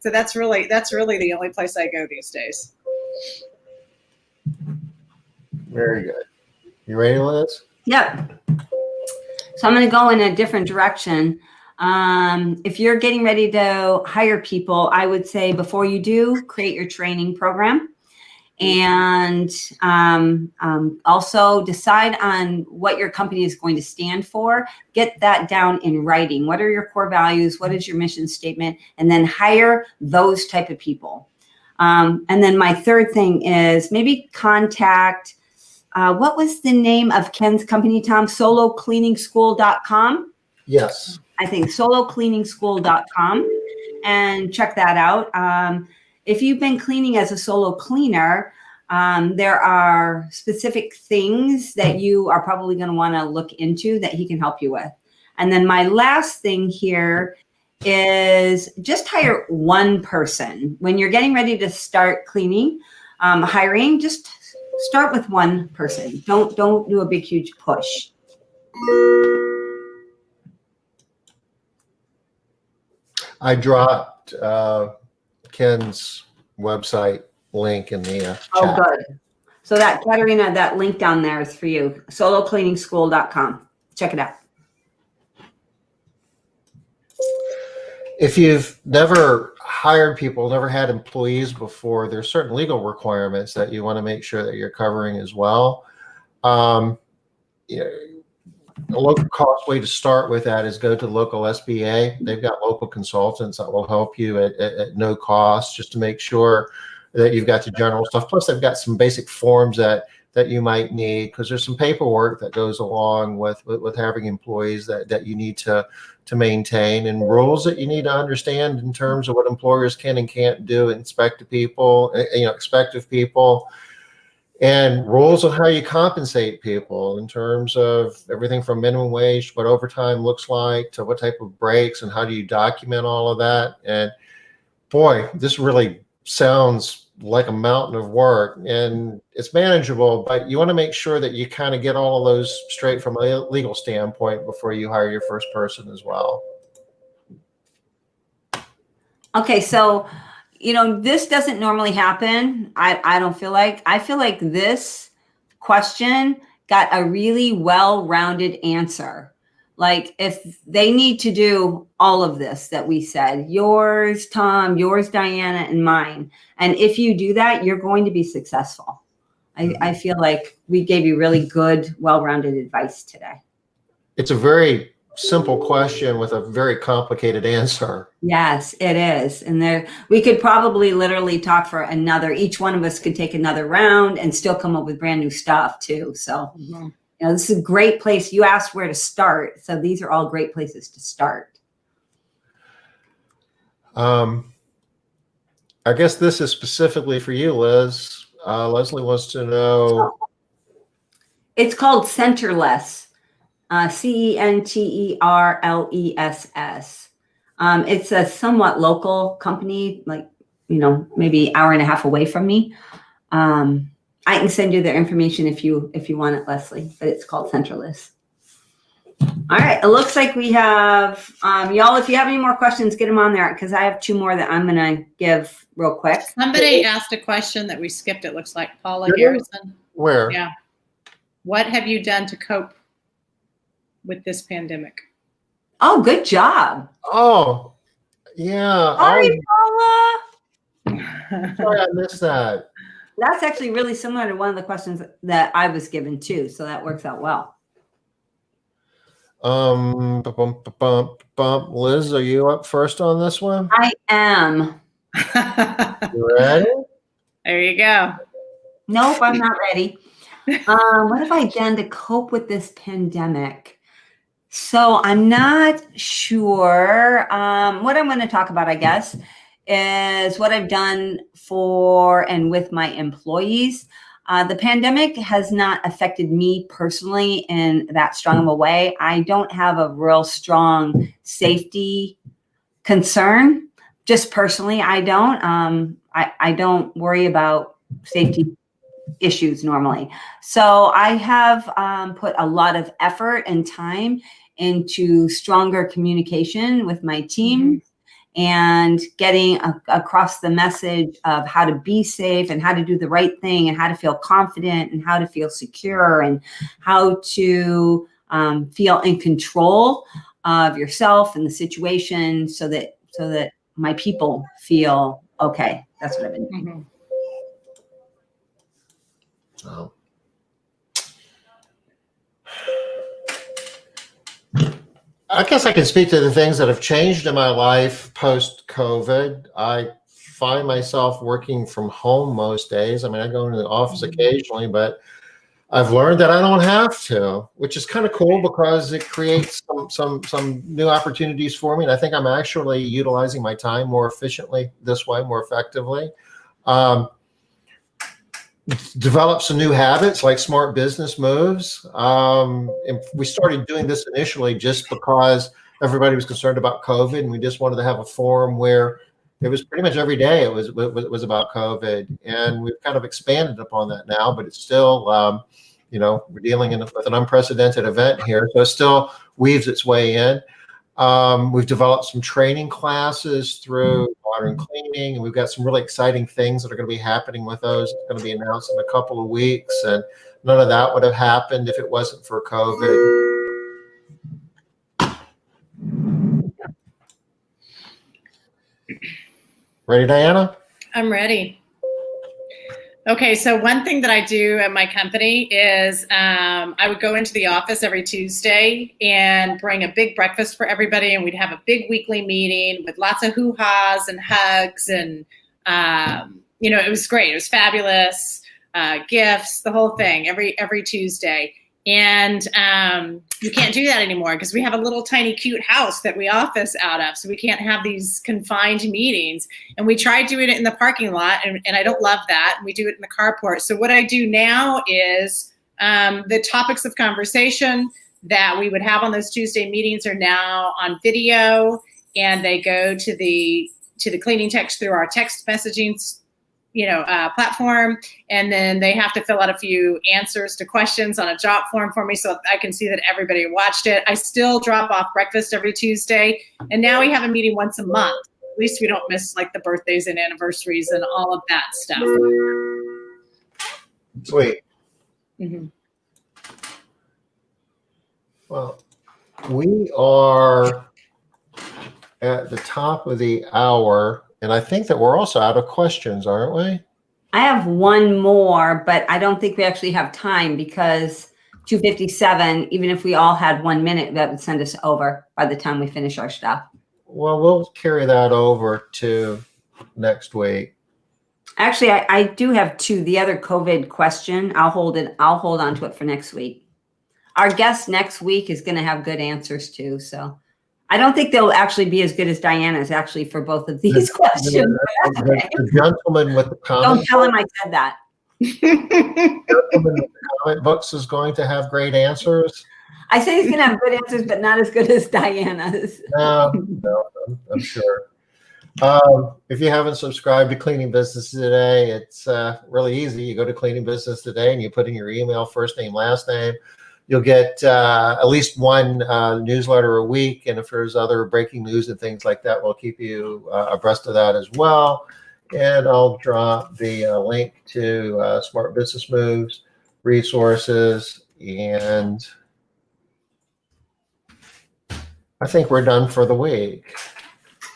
Speaker 2: that's really the only place I go these days.
Speaker 1: Very good. You ready, Liz?
Speaker 3: Yep. So I'm going to go in a different direction. If you're getting ready to hire people, I would say before you do, create your training program. And also decide on what your company is going to stand for. Get that down in writing. What are your core values? What is your mission statement? And then hire those type of people. And then my third thing is maybe contact, what was the name of Ken's company, Tom? solocleaningschool.com?
Speaker 1: Yes.
Speaker 3: I think solocleaningschool.com, and check that out. If you've been cleaning as a solo cleaner, there are specific things that you are probably going to want to look into that he can help you with. And then my last thing here is just hire one person. When you're getting ready to start cleaning, hiring, just start with one person. Don't do a big, huge push.
Speaker 1: I dropped Ken's website link in the chat.
Speaker 3: Oh, good. So that, Katerina, that link down there is for you. solocleaningschool.com. Check it out.
Speaker 1: If you've never hired people, never had employees before, there's certain legal requirements that you want to make sure that you're covering as well. A local cost way to start with that is go to the local SBA. They've got local consultants that will help you at no cost, just to make sure that you've got the general stuff. Plus, they've got some basic forms that you might need, because there's some paperwork that goes along with having employees that you need to maintain, and rules that you need to understand in terms of what employers can and can't do, expect of people, and rules of how you compensate people in terms of everything from minimum wage, what overtime looks like, to what type of breaks and how do you document all of that. And boy, this really sounds like a mountain of work, and it's manageable, but you want to make sure that you kind of get all of those straight from a legal standpoint before you hire your first person as well.
Speaker 3: Okay, so, this doesn't normally happen. I don't feel like. I feel like this question got a really well-rounded answer. Like, if they need to do all of this that we said, yours, Tom, yours, Diana, and mine, and if you do that, you're going to be successful. I feel like we gave you really good, well-rounded advice today.
Speaker 1: It's a very simple question with a very complicated answer.
Speaker 3: Yes, it is. And we could probably literally talk for each one of us could take another round and still come up with brand new stuff too. So, this is a great place. You asked where to start. So these are all great places to start.
Speaker 1: I guess this is specifically for you, Liz. Leslie wants to know.
Speaker 3: It's called Centerless, CENTERLESS. It's a somewhat local company, like, maybe an hour and a half away from me. I can send you their information if you want it, Leslie, but it's called Centerless. All right. It looks like we have, y'all, if you have any more questions, get them on there because I have 2 more that I'm going to give real quick.
Speaker 2: Somebody asked a question that we skipped, it looks like. Paula Garrison.
Speaker 1: Where?
Speaker 2: Yeah. What have you done to cope with this pandemic?
Speaker 3: Oh, good job.
Speaker 1: Oh, yeah.
Speaker 3: Sorry, Paula.
Speaker 1: Sorry, I missed that.
Speaker 3: That's actually really similar to one of the questions that I was given too, so that works out well.
Speaker 1: Liz, are you up first on this one?
Speaker 3: I am.
Speaker 1: You ready?
Speaker 2: There you go.
Speaker 3: Nope, I'm not ready. What have I done to cope with this pandemic? So I'm not sure. What I'm going to talk about, I guess, is what I've done for and with my employees. The pandemic has not affected me personally in that strong of a way. I don't have a real strong safety concern. Just personally, I don't. I don't worry about safety issues normally. So I have put a lot of effort and time into stronger communication with my team and getting across the message of how to be safe and how to do the right thing and how to feel confident and how to feel secure and how to feel in control of yourself and the situation so that my people feel okay. That's what I've been doing.
Speaker 1: Oh. I guess I can speak to the things that have changed in my life post-COVID. I find myself working from home most days. I mean, I go into the office occasionally, but I've learned that I don't have to, which is kind of cool because it creates some new opportunities for me. And I think I'm actually utilizing my time more efficiently this way, more effectively. Develop some new habits like smart business moves. And we started doing this initially just because everybody was concerned about COVID, and we just wanted to have a forum where it was pretty much every day it was about COVID, and we've kind of expanded upon that now. But it's still, we're dealing with an unprecedented event here, so it still weaves its way in. We've developed some training classes through water and cleaning, and we've got some really exciting things that are going to be happening with those. It's going to be announced in a couple of weeks, and none of that would have happened if it wasn't for COVID. Ready, Diana?
Speaker 2: I'm ready. Okay, so one thing that I do at my company is I would go into the office every Tuesday and bring a big breakfast for everybody, and we'd have a big weekly meeting with lots of hoo-has and hugs, and it was great. It was fabulous. Gifts, the whole thing, every Tuesday. And you can't do that anymore because we have a little tiny cute house that we office out of. So we can't have these confined meetings. And we tried doing it in the parking lot, and I don't love that. We do it in the carport. So what I do now is the topics of conversation that we would have on those Tuesday meetings are now on video, and they go to the cleaning text through our text messaging platform, and then they have to fill out a few answers to questions on a job form for me so I can see that everybody watched it. I still drop off breakfast every Tuesday, and now we have a meeting once a month. at least we don't miss like the birthdays and anniversaries and all of that stuff.
Speaker 1: Sweet.
Speaker 2: Mm-hmm.
Speaker 1: Well, we are at the top of the hour, and I think that we're also out of questions, aren't we?
Speaker 3: I have one more, but I don't think we actually have time because 2:57, even if we all had 1 minute, that would send us over by the time we finish our stuff.
Speaker 1: Well, we'll carry that over to next week.
Speaker 3: Actually, I do have two. The other COVID question, I'll hold on to it for next week. Our guest next week is going to have good answers too. So I don't think they'll actually be as good as Diana's actually for both of these questions.
Speaker 1: The gentleman with the comment.
Speaker 3: Don't tell him I said that.
Speaker 1: The gentleman with the comment books is going to have great answers.
Speaker 3: I say he's going to have good answers, but not as good as Diana's.
Speaker 1: No, I'm sure. If you haven't subscribed to Cleaning Business Today, it's really easy. You go to Cleaning Business Today and you put in your email, first name, last name. You'll get at least one newsletter a week. And if there's other breaking news and things like that, we'll keep you abreast of that as well. And I'll drop the link to Smart Business Moves, resources, and I think we're done for the week.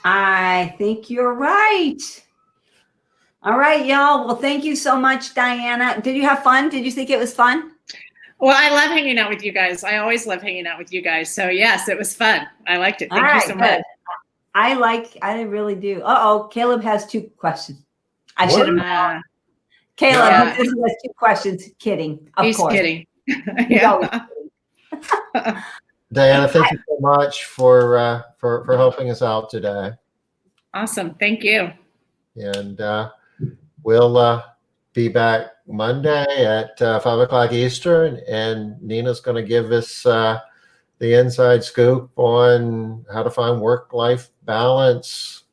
Speaker 3: I think you're right. All right, y'all. Well, thank you so much, Diana. Did you have fun? Did you think it was fun?
Speaker 2: Well, I love hanging out with you guys. I always love hanging out with you guys. So yes, it was fun. I liked it. Thank you so much.
Speaker 3: I really do. Uh-oh, Caleb has two questions. I should have. Caleb, this has two questions. Kidding. Of course.
Speaker 2: He's kidding. Yeah.
Speaker 1: Diana, thank you so much for helping us out today.
Speaker 2: Awesome. Thank you.
Speaker 1: And we'll be back Monday at 5 o'clock Eastern, and Nina's going to give us the inside scoop on how to find work-life balance,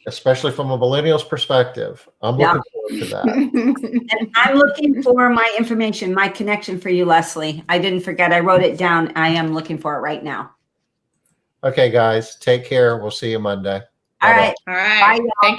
Speaker 1: especially from a millennial's perspective. I'm looking forward to that.
Speaker 3: And I'm looking for my information, my connection for you, Leslie. I didn't forget. I wrote it down. I am looking for it right now.
Speaker 1: Okay, guys, take care. We'll see you Monday.
Speaker 3: All right.
Speaker 2: All right.
Speaker 3: Bye,
Speaker 2: Thank you.